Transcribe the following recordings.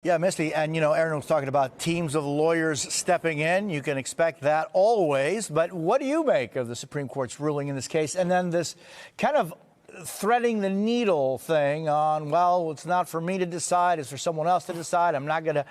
Yeah, Misty, and Aaron was talking about teams of lawyers stepping in. You can expect that always. But what do you make of the Supreme Court's ruling in this case? And then this kind of threading the needle thing on, well, it's not for me to decide, it's for someone else to decide. I'm not going to,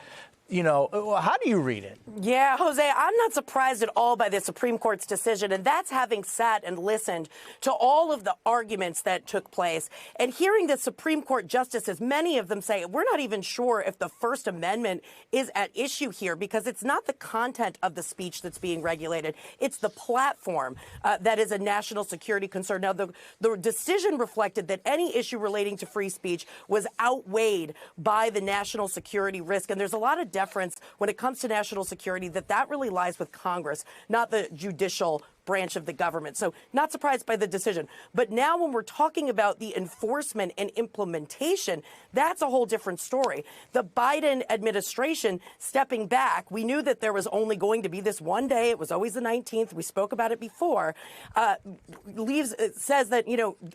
how do you read it? Yeah, Jose, I'm not surprised at all by the Supreme Court's decision, and that's having sat and listened to all of the arguments that took place and hearing the Supreme Court justices, many of them say, we're not even sure if the First Amendment is at issue here because it's not the content of the speech that's being regulated. It's the platform that is a national security concern. Now, the decision reflected that any issue relating to free speech was outweighed by the national security risk, and there's a lot of deference when it comes to national security that really lies with Congress, not the judicial branch of the government. So not surprised by the decision. But now when we're talking about the enforcement and implementation, that's a whole different story. The Biden administration stepping back, we knew that there was only going to be this one day. It was always the 19th. We spoke about it before. Says that,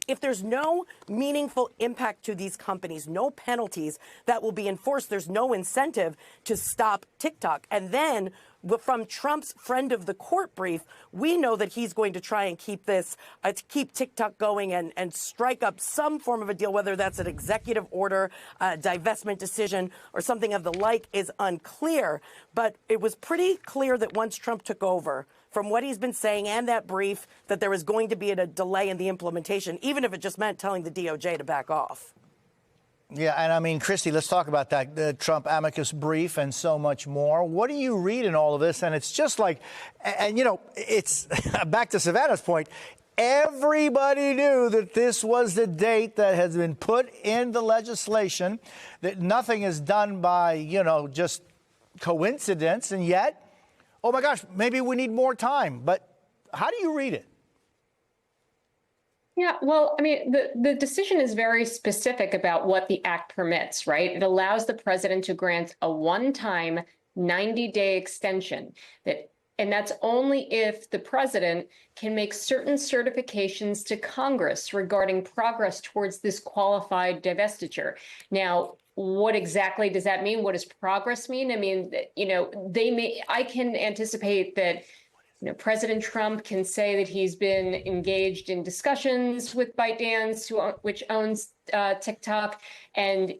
if there's no meaningful impact to these companies, no penalties that will be enforced, there's no incentive to stop TikTok. And then from Trump's friend of the court brief, we know that he's going to try and keep this, to keep TikTok going and strike up some form of a deal, whether that's an executive order, a divestment decision, or something of the like is unclear. But it was pretty clear that once Trump took over, from what he's been saying and that brief, that there was going to be a delay in the implementation, even if it just meant telling the DOJ to back off. Yeah, and I mean, Christy, let's talk about that, the Trump amicus brief and so much more. What do you read in all of this? And it's just like, and it's back to Savannah's point. Everybody knew that this was the date that has been put in the legislation, that nothing is done by, just coincidence. And yet, oh my gosh, maybe we need more time. But how do you read it? Yeah, well, I mean, the decision is very specific about what the act permits, right? It allows the president to grant a one-time 90-day extension and that's only if the president can make certain certifications to Congress regarding progress towards this qualified divestiture. Now, what exactly does that mean? What does progress mean? I mean, I can anticipate that President Trump can say that he's been engaged in discussions with ByteDance, which owns TikTok, and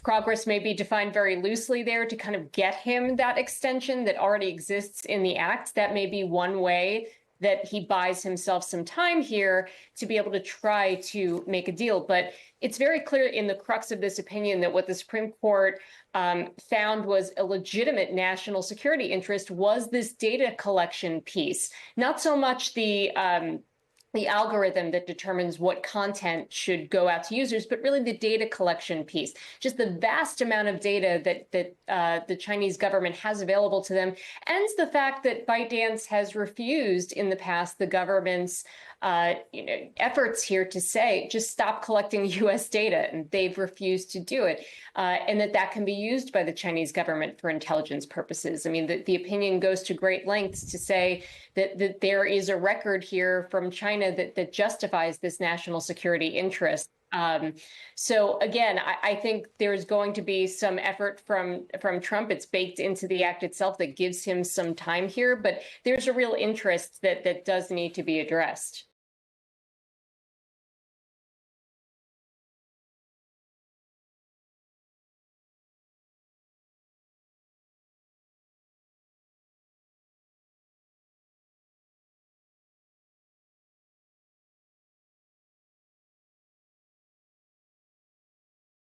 progress may be defined very loosely there to kind of get him that extension that already exists in the act. That may be one way that he buys himself some time here to be able to try to make a deal. But it's very clear in the crux of this opinion that what the Supreme Court found was a legitimate national security interest was this data collection piece, not so much the algorithm that determines what content should go out to users, but really the data collection piece, just the vast amount of data that the Chinese government has available to them, and the fact that ByteDance has refused in the past the government's efforts here to say, just stop collecting U.S. data, and they've refused to do it, and that can be used by the Chinese government for intelligence purposes. I mean, the opinion goes to great lengths to say that there is a record here from China that justifies this national security interest. So again, I think there's going to be some effort from Trump. It's baked into the act itself that gives him some time here, but there's a real interest that does need to be addressed.